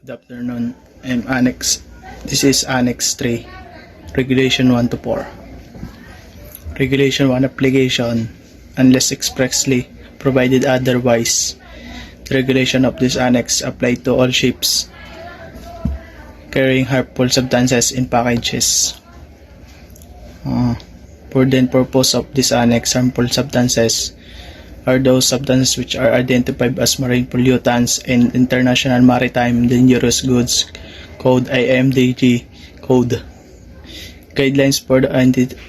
Good afternoon. This is Annex 3, Regulation 1 to 4. Regulation 1 application, unless expressly provided otherwise. The regulation of this annex apply to all ships carrying harmful substances in packages. For the purpose of this annex, harmful substances are those substances which are identified as marine pollutants in International Maritime Dangerous Goods Code (IMDG) Code. Guidelines for the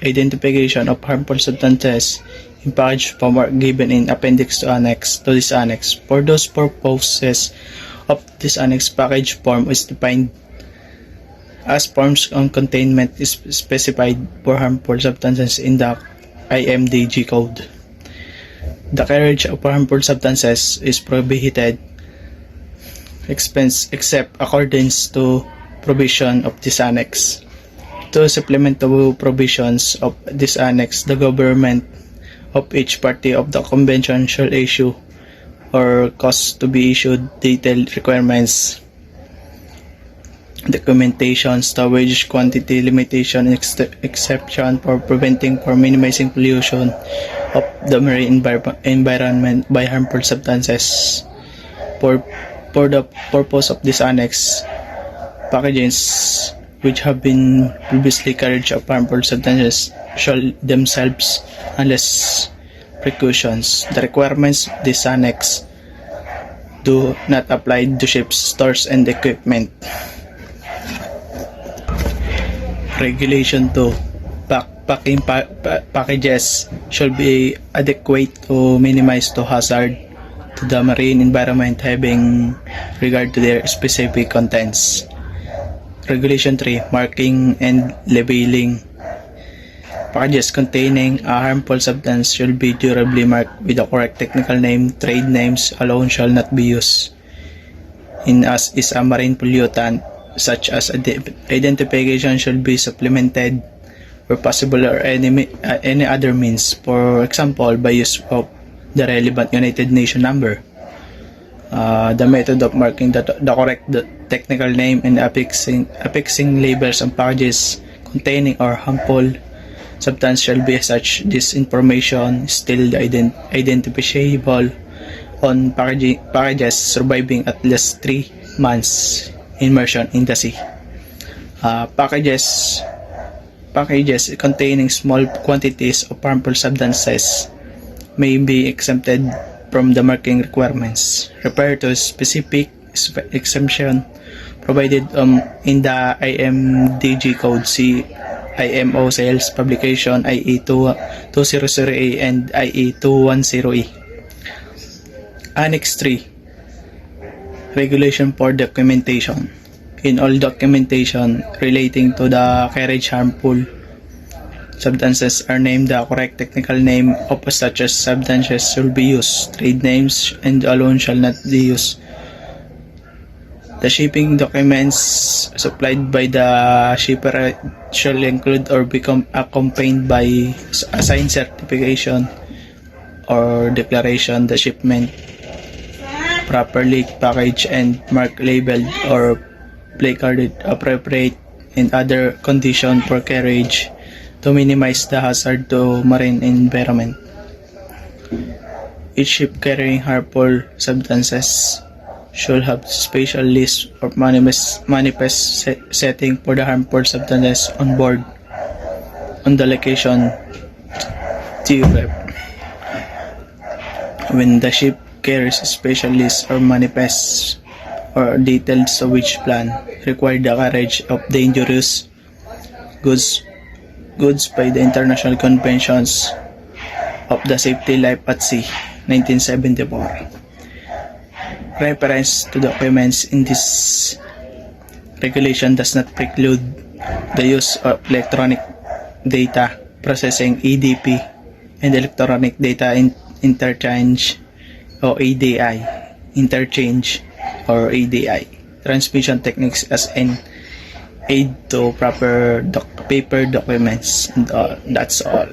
identification of harmful substances in package form are given in Appendix to this annex. For those purposes of this annex, package form is defined as forms on containment is specified for harmful substances in the IMDG Code. The carriage of harmful substances is prohibited except according to provision of this annex. To supplement the provisions of this annex, the government of each party of the convention shall issue or cause to be issued detailed requirements, documentation, storage, quantity limitation, exception for preventing or minimizing pollution of the marine environment by harmful substances. For the purpose of this annex, packages which have been previously carried of harmful substances shall themselves unless precautions. The requirements of this annex do not apply to ships, stores, and equipment. Regulation 2. Packing packages should be adequate to minimize the hazard to the marine environment having regard to their specific contents. Regulation 3. Marking and labeling. Packages containing a harmful substance should be durably marked with the correct technical name. Trade names alone shall not be used. In as is a marine pollutant, such as identification should be supplemented where possible or any other means, for example by use of the relevant United Nations number. The method of marking the correct technical name and affixing labels on packages containing or harmful substance shall be such this information is still identifiable on packages surviving at least 3 months immersion in the sea. Packages containing small quantities of harmful substances may be exempted from the marking requirements. Refer to specific exemption provided in the IMDG Code. See IMO Sales Publication IE 200A and IE 210A. Annex 3. Regulation for documentation. In all documentation relating to the carriage harmful substances are named the correct technical name of such as substances should be used. Trade names and alone shall not be used. The shipping documents supplied by the shipper shall include or become accompanied by a signed certification or declaration the shipment properly packaged and marked, labeled, or placarded appropriate and other condition for carriage to minimize the hazard to marine environment. Each ship carrying harmful substances should have special list or manifest setting for the harmful substances on board on the location TUF. When the ship carries a special list or manifest or details of which plan require the carriage of dangerous goods by the International Conventions of the Safety Life at Sea, 1974. Reference to documents in this regulation does not preclude the use of electronic data processing (EDP) and electronic data interchange or ADI transmission techniques as an aid to proper paper documents, and that's all.